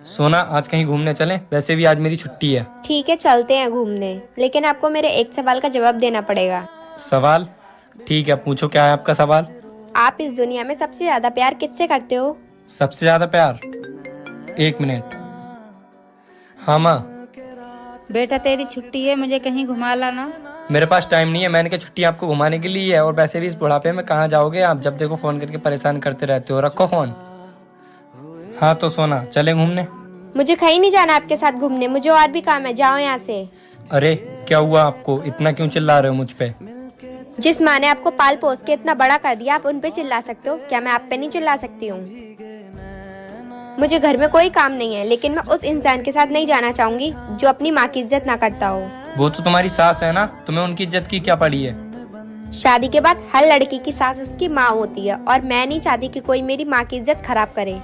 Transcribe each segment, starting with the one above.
सोना, आज कहीं घूमने चलें? वैसे भी आज मेरी छुट्टी है। ठीक है, चलते हैं घूमने, लेकिन आपको मेरे एक सवाल का जवाब देना पड़ेगा। सवाल? ठीक है, पूछो, क्या है आपका सवाल? आप इस दुनिया में सबसे ज्यादा प्यार किससे करते हो? सबसे ज्यादा प्यार? 1 मिनट। हाँ माँ। बेटा तेरी छुट्टी है, मुझे कहीं घुमा लाना। मेरे पास टाइम नहीं है, मैंने कहा छुट्टी आपको घुमाने के लिए है, और वैसे भी इस बुढ़ापे में कहाँ जाओगे आप? जब देखो फोन करके परेशान करते रहते हो। रखो फोन। हाँ तो सोना, चले घूमने? मुझे कहीं नहीं जाना आपके साथ घूमने, मुझे और भी काम है, जाओ यहाँ से। अरे क्या हुआ आपको? इतना क्यों चिल्ला रहे हो मुझ पे? जिस माँ ने आपको पाल पोस के इतना बड़ा कर दिया, आप उन पे चिल्ला सकते हो? क्या मैं आप पे नहीं चिल्ला सकती हूँ? मुझे घर में कोई काम नहीं है, लेकिन मैं उस इंसान के साथ नहीं जाना चाहूंगी जो अपनी माँ की इज्जत ना करता हो। वो तो तुम्हारी सास है ना, तुम्हें उनकी इज्जत की क्या पड़ी है? शादी के बाद हर लड़की की सास उसकी माँ होती है, और मैं नहीं चाहती कि कोई मेरी माँ की इज्जत खराब करे।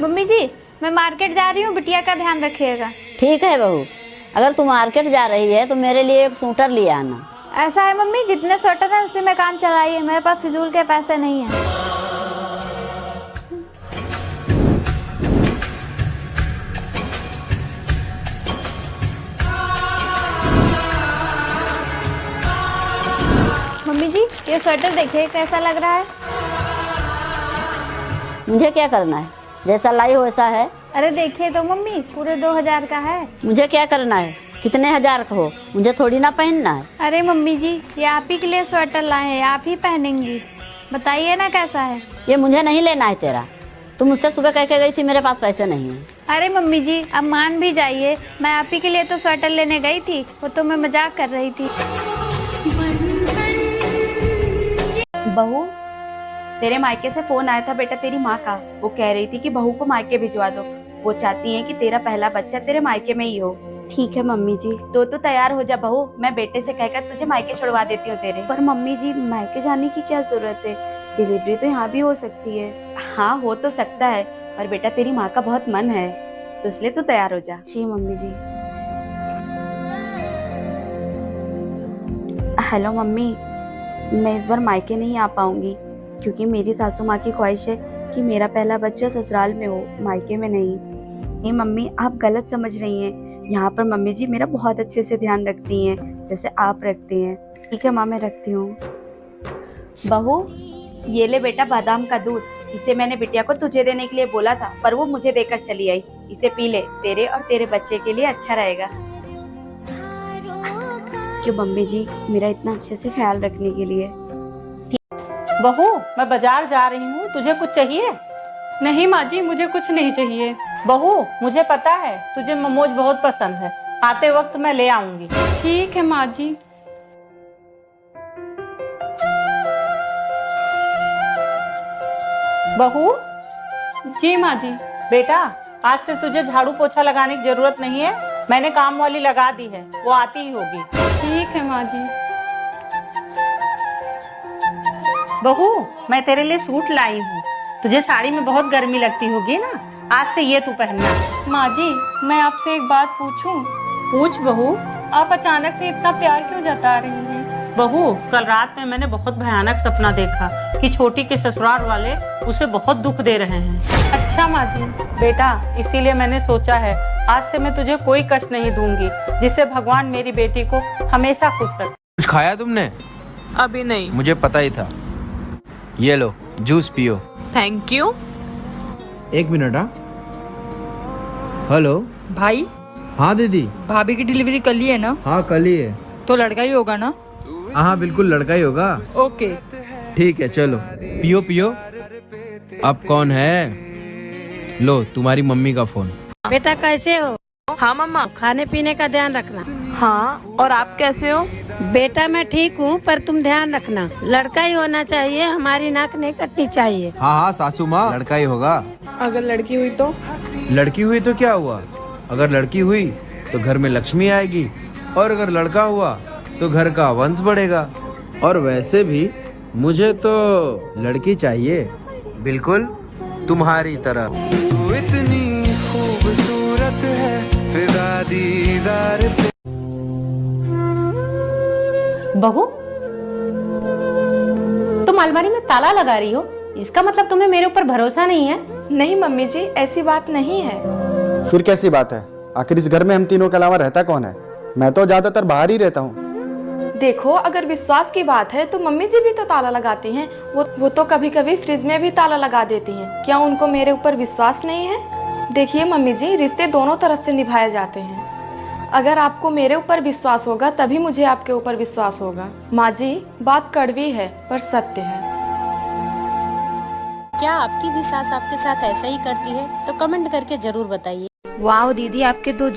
मम्मी जी, मैं मार्केट जा रही हूँ, बिटिया का ध्यान रखिएगा। ठीक है बहू, अगर तुम मार्केट जा रही है तो मेरे लिए एक सूटर ले आना। ऐसा है मम्मी, जितने स्वेटर हैं उसी में काम चलाइए, मेरे पास फिजूल के पैसे नहीं हैं। मम्मी जी, ये स्वेटर देखिए कैसा लग रहा है। मुझे क्या करना है? जैसा लाई हो वैसा है। अरे देखिए तो मम्मी, पूरे 2000 का है। मुझे क्या करना है? कितने हजार का हो, मुझे थोड़ी ना पहनना है। अरे मम्मी जी, ये आप ही के लिए स्वेटर लाए हैं, आप ही पहनेंगी, बताइए ना कैसा है। ये मुझे नहीं लेना है तेरा। तुम मुझसे सुबह कह के गई थी मेरे पास पैसे नहीं है। अरे मम्मी जी, अब मान भी जाइए, मैं आप ही के लिए तो स्वेटर लेने गई थी, वो तो मैं मजाक कर रही थी। बहू, तेरे मायके से फोन आया था बेटा तेरी माँ का। वो कह रही थी कि बहू को मायके भिजवा दो। वो चाहती है कि तेरा पहला बच्चा तेरे मायके में ही हो। ठीक है मम्मी जी। तो तू तैयार हो जा बहू, मैं बेटे से कहकर तुझे मायके छुड़वा देती हूँ तेरे। पर मम्मी जी, मायके जाने की क्या जरूरत है? डिलीवरी तो यहाँ भी हो सकती है। हाँ हो तो सकता है, पर बेटा तेरी माँ का बहुत मन है, तो इसलिए तू तैयार हो जा। जी मम्मी जी। हेलो मम्मी, मैं इस बार मायके नहीं आ पाऊंगी, क्योंकि मेरी सासू माँ की ख्वाहिश है कि मेरा पहला बच्चा ससुराल में हो, मायके में नहीं। नहीं मम्मी, आप गलत समझ रही हैं। यहाँ पर मम्मी जी मेरा बहुत अच्छे से ध्यान रखती हैं, जैसे आप रखती हैं। ठीक है माँ, मैं रखती हूँ। बहू, ये ले बेटा बादाम का दूध। इसे मैंने बिटिया को तुझे देने के लिए बोला था, पर वो मुझे देकर चली आई। इसे पी ले, तेरे और तेरे बच्चे के लिए अच्छा रहेगा। क्यों मम्मी जी, मेरा इतना अच्छे से ख्याल रखने के लिए। बहू, मैं बाजार जा रही हूँ, तुझे कुछ चाहिए? नहीं माँ जी, मुझे कुछ नहीं चाहिए। बहू, मुझे पता है तुझे मोमोज बहुत पसंद है, आते वक्त मैं ले आऊंगी। ठीक है माँ जी। बहू। जी माँ जी। बेटा, आज से तुझे झाड़ू पोछा लगाने की जरूरत नहीं है, मैंने काम वाली लगा दी है, वो आती ही होगी। ठीक है माँ जी। बहू, मैं तेरे लिए सूट लाई हूँ, तुझे साड़ी में बहुत गर्मी लगती होगी ना, आज से ये तू पहनना। माँ जी, मैं आपसे एक बात पूछूं? पूछ बहू। आप अचानक से इतना प्यार क्यों जता रही हैं? बहू, कल रात में मैंने बहुत भयानक सपना देखा कि छोटी के ससुराल वाले उसे बहुत दुख दे रहे हैं। अच्छा माँ जी। बेटा, इसीलिए मैंने सोचा है आज से मैं तुझे कोई कष्ट नहीं दूंगी, जिससे भगवान मेरी बेटी को हमेशा खुश रखे। कुछ खाया तुमने? अभी नहीं। मुझे पता ही था। ये लो, जूस पियो। Thank you. 1 मिनट। हाँ हेलो भाई। हाँ दीदी। भाभी की डिलीवरी कल ही है ना? हाँ कल ही है। तो लड़का ही होगा ना? हाँ बिल्कुल लड़का ही होगा। ओके ठीक है, चलो पियो पियो। अब कौन है? लो तुम्हारी मम्मी का फोन। बेटा कैसे हो? हाँ मम्मा। खाने पीने का ध्यान रखना। हाँ, और आप कैसे हो? बेटा मैं ठीक हूँ, पर तुम ध्यान रखना, लड़का ही होना चाहिए, हमारी नाक नहीं कटनी चाहिए। हाँ हाँ सासू माँ, लड़का ही होगा। अगर लड़की हुई तो? लड़की हुई तो क्या हुआ? अगर लड़की हुई तो घर में लक्ष्मी आएगी, और अगर लड़का हुआ तो घर का वंश बढ़ेगा। और वैसे भी मुझे तो लड़की चाहिए, बिल्कुल तुम्हारी तरह। तू इतनी खूबसूरत है, फिदा दीदार पे। बहू, तुम अलमारी में ताला लगा रही हो, इसका मतलब तुम्हें मेरे ऊपर भरोसा नहीं है? नहीं मम्मी जी, ऐसी बात नहीं है। फिर कैसी बात है? आखिर इस घर में हम तीनों के अलावा रहता कौन है? मैं तो ज्यादातर बाहर ही रहता हूँ। देखो, अगर विश्वास की बात है तो मम्मी जी भी तो ताला लगाती हैं। वो तो कभी कभी फ्रिज में भी ताला लगा देती हैं। क्या उनको मेरे ऊपर विश्वास नहीं है? देखिए मम्मी जी, रिश्ते दोनों तरफ से निभाए जाते हैं। अगर आपको मेरे ऊपर विश्वास होगा तभी मुझे आपके ऊपर विश्वास होगा। माँ जी, बात कड़वी है पर सत्य है। क्या आपकी भी सास आपके साथ ऐसा ही करती है? तो कमेंट करके जरूर बताइए। वाह दीदी, आपके दो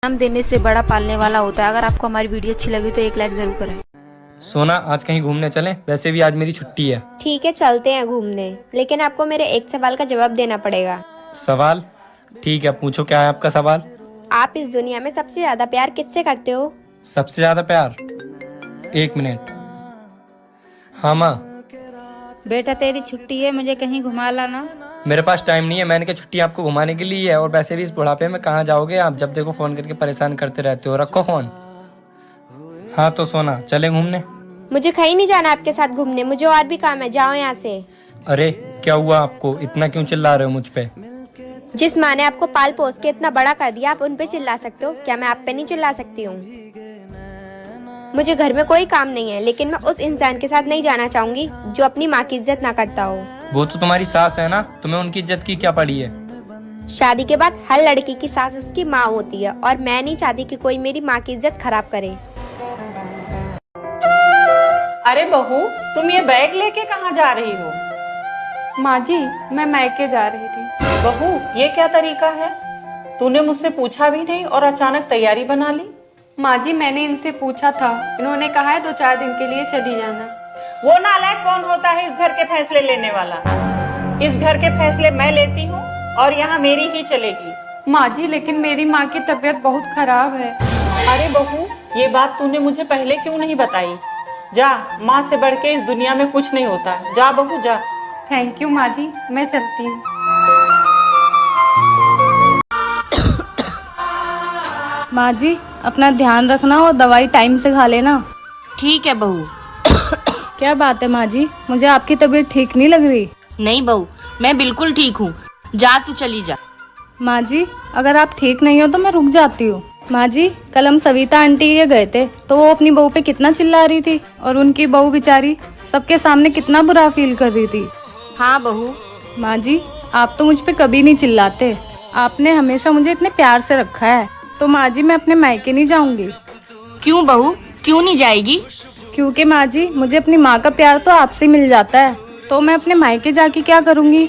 नाम देने से बड़ा पालने वाला होता है। अगर आपको हमारी वीडियो अच्छी लगी तो एक लाइक जरूर करें। सोना, आज कहीं घूमने चलें? वैसे भी आज मेरी छुट्टी है। ठीक है, चलते हैं घूमने, लेकिन आपको मेरे एक सवाल का जवाब देना पड़ेगा। सवाल? ठीक है, पूछो, क्या है आपका सवाल? आप इस दुनिया में सबसे ज्यादा प्यार किससे करते हो? सबसे ज्यादा प्यार? 1 मिनट। हाँ माँ। बेटा तेरी छुट्टी है, मुझे कहीं घुमा लाना। मेरे पास टाइम नहीं है, मैंने कहा छुट्टी आपको घुमाने के लिए है, और वैसे भी इस बुढ़ापे में कहाँ जाओगे आप? जब देखो फोन करके परेशान करते रहते हो। रखो फोन। हाँ तो सोना, चले घूमने? मुझे कहीं नहीं जाना आपके साथ घूमने, मुझे और भी काम है, जाओ यहाँ से। अरे क्या हुआ आपको? इतना क्यों चिल्ला रहे हो मुझ पे? जिस माँ ने आपको पाल पोस के इतना बड़ा कर दिया, आप उन पे चिल्ला सकते हो? क्या मैं आप पे नहीं चिल्ला सकती हूँ? मुझे घर में कोई काम नहीं है, लेकिन मैं उस इंसान के साथ नहीं जाना चाहूंगी जो अपनी माँ की इज्जत ना करता हो। वो तो तुम्हारी सास है ना, तुम्हें उनकी इज्जत की क्या पड़ी है? शादी के बाद हर लड़की की सास उसकी माँ होती है, और मैं नहीं चाहती कि कोई मेरी माँ की इज्जत खराब करे। अरे बहू, तुम ये बैग लेके कहाँ जा रही हो? माँ जी, मैं मायके जा रही थी। बहू, ये क्या तरीका है? तूने मुझसे पूछा भी नहीं और अचानक तैयारी बना ली। माँ जी, मैंने इनसे पूछा था, इन्होंने कहा है 2-4 दिन के लिए चली जाना। वो नालायक कौन होता है इस घर के फैसले लेने वाला? इस घर के फैसले मैं लेती हूँ और यहाँ मेरी ही चलेगी। माँ जी, लेकिन मेरी माँ की तबीयत बहुत खराब है। अरे बहू, ये बात तूने मुझे पहले क्यों नहीं बताई? जा, माँ से बढ़ के इस दुनिया में कुछ नहीं होता। जा बहू, जा। थैंक यू माँ जी, मैं चलती हूँ। माँ जी, अपना ध्यान रखना और दवाई टाइम से खा लेना। ठीक है बहू। क्या बात है माँ जी, मुझे आपकी तबीयत ठीक नहीं लग रही। नहीं बहू, मैं बिल्कुल ठीक हूँ। जा तू, चली जा। माँ जी, अगर आप ठीक नहीं हो तो मैं रुक जाती हूँ। माँ जी, कल हम सविता आंटी ये गए थे तो वो अपनी बहू पे कितना चिल्ला रही थी, और उनकी बहू बेचारी सबके सामने कितना बुरा फील कर रही थी। हाँ बहू। माँ जी, आप तो मुझ पे कभी नहीं चिल्लाते, आपने हमेशा मुझे इतने प्यार से रखा है। तो माँ जी, मैं अपने मायके नहीं जाऊंगी। क्यों बहू, क्यों नहीं जाएगी? क्योंकि माँ जी, मुझे अपनी माँ का प्यार तो आपसे मिल जाता है, तो मैं अपने मायके जाके क्या करूँगी?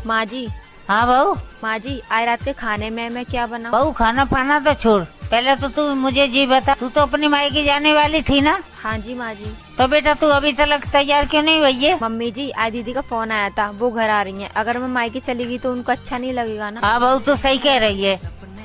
माँ जी। हाँ बहू। माँ जी, आज रात के खाने में मैं क्या बनाऊं? बहू, खाना पाना तो छोड़, पहले तो तू मुझे जी बता, तू तो अपनी मायके जाने वाली थी ना? हाँ जी माँ जी। तो बेटा तू अभी तक तैयार क्यों नहीं हुई है? मम्मी जी, आज दीदी का फोन आया था, वो घर आ रही हैं। अगर मैं मायके चली गई तो उनको अच्छा नहीं लगेगा ना। हाँ बहू, तो सही कह रही है।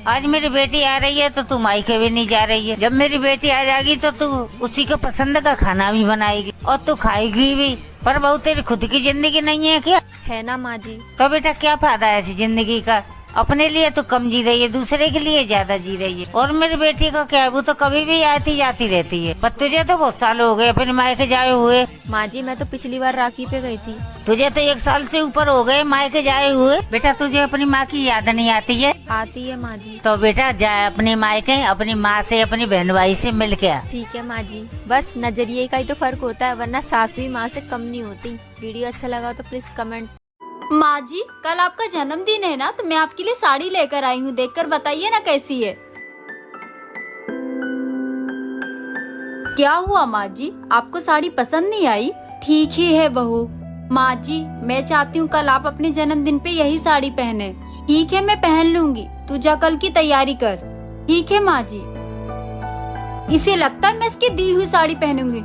आज मेरी बेटी आ रही है तो तू मायके भी नहीं जा रही है। जब मेरी बेटी आ जाएगी तो तू उसी को पसंद का खाना भी बनाएगी और तू खाएगी भी। पर बहू, तेरी खुद की जिंदगी नहीं है क्या? है ना माँ जी। तो बेटा क्या फायदा है ऐसी जिंदगी का? अपने लिए तो कम जी रही है, दूसरे के लिए ज्यादा जी रही है। और मेरी बेटी को क्या है, वो तो कभी भी आती जाती रहती है। पर तुझे तो बहुत साल हो गए अपने मायके जाए हुए। माँ जी, मैं तो पिछली बार राखी पे गई थी। तुझे तो 1 साल से ऊपर हो गए मायके जाए हुए। बेटा, तुझे अपनी माँ की याद नहीं आती है? आती है माँ जी। तो बेटा जाए अपने मायके, अपनी माँ से, अपनी बहन भाई से मिल के आ। ठीक है माँ जी, बस नजरिए का ही तो फर्क होता है, वरना सास भी माँ से कम नहीं होती। वीडियो अच्छा लगा तो प्लीज कमेंट माँ जी, कल आपका जन्मदिन है ना, तो मैं आपके लिए साड़ी लेकर आई हूँ, देखकर बताइए ना कैसी है। क्या हुआ माँ जी, आपको साड़ी पसंद नहीं आई? ठीक ही है बहू। माँ जी, मैं चाहती हूँ कल आप अपने जन्मदिन पे यही साड़ी पहने। ठीक है, मैं पहन लूंगी, तू जा कल की तैयारी कर। ठीक है माँ जी। इसे लगता है मैं इसकी दी हुई साड़ी पहनूंगी।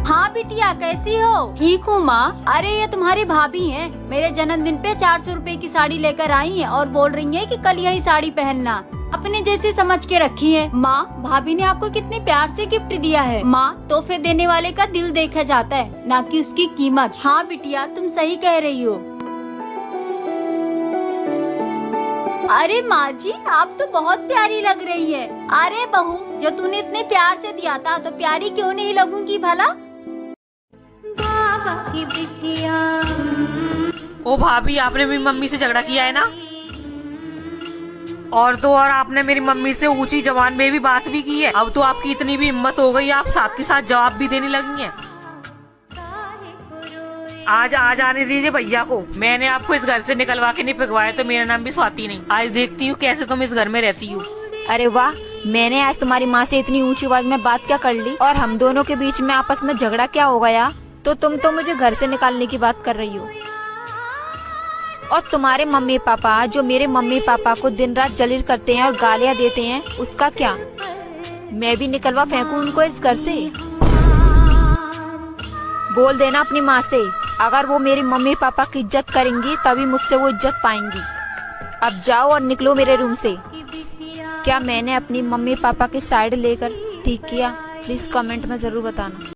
हाँ बिटिया, कैसी हो? ठीक हूँ माँ। अरे ये तुम्हारी भाभी हैं, मेरे जन्मदिन पे 400 रुपए की साड़ी लेकर आई हैं और बोल रही हैं कि कल यही साड़ी पहनना। अपने जैसी समझ के रखी है। माँ, भाभी ने आपको कितने प्यार से गिफ्ट दिया है। माँ, तोहफे देने वाले का दिल देखा जाता है, ना कि उसकी कीमत। हाँ बिटिया, तुम सही कह रही हो। अरे माँ जी, आप तो बहुत प्यारी लग रही है। अरे बहू, जो तूने इतने प्यार से दिया था तो प्यारी क्यों नहीं लगूंगी भला? ओ भाभी, आपने मेरी मम्मी से झगड़ा किया है ना? और तो और आपने मेरी मम्मी से ऊंची जबान में भी बात भी की है। अब तो आपकी इतनी भी हिम्मत हो गई, आप साथ के साथ जवाब भी देने लगी हैं। आज आने दीजिए भैया को। मैंने आपको इस घर से निकलवा के नहीं पिघवाया तो मेरा नाम भी स्वाति नहीं। आज देखती हूँ कैसे तुम इस घर में रहती हो। अरे वाह, मैंने आज तुम्हारी माँ से इतनी ऊंची आवाज में बात क्या कर ली, और हम दोनों के बीच में आपस में झगड़ा क्या हो गया, तो तुम तो मुझे घर से निकालने की बात कर रही हो। और तुम्हारे मम्मी पापा जो मेरे मम्मी पापा को दिन रात जलील करते हैं और गालियाँ देते हैं, उसका क्या? मैं भी निकलवा फेंकूं उनको इस घर से? बोल देना अपनी माँ से, अगर वो मेरी मम्मी पापा की इज्जत करेंगी तभी मुझसे वो इज्जत पाएंगी। अब जाओ और निकलो मेरे रूम से। क्या मैंने अपनी मम्मी पापा की साइड लेकर ठीक किया? प्लीज कमेंट में जरूर बताना।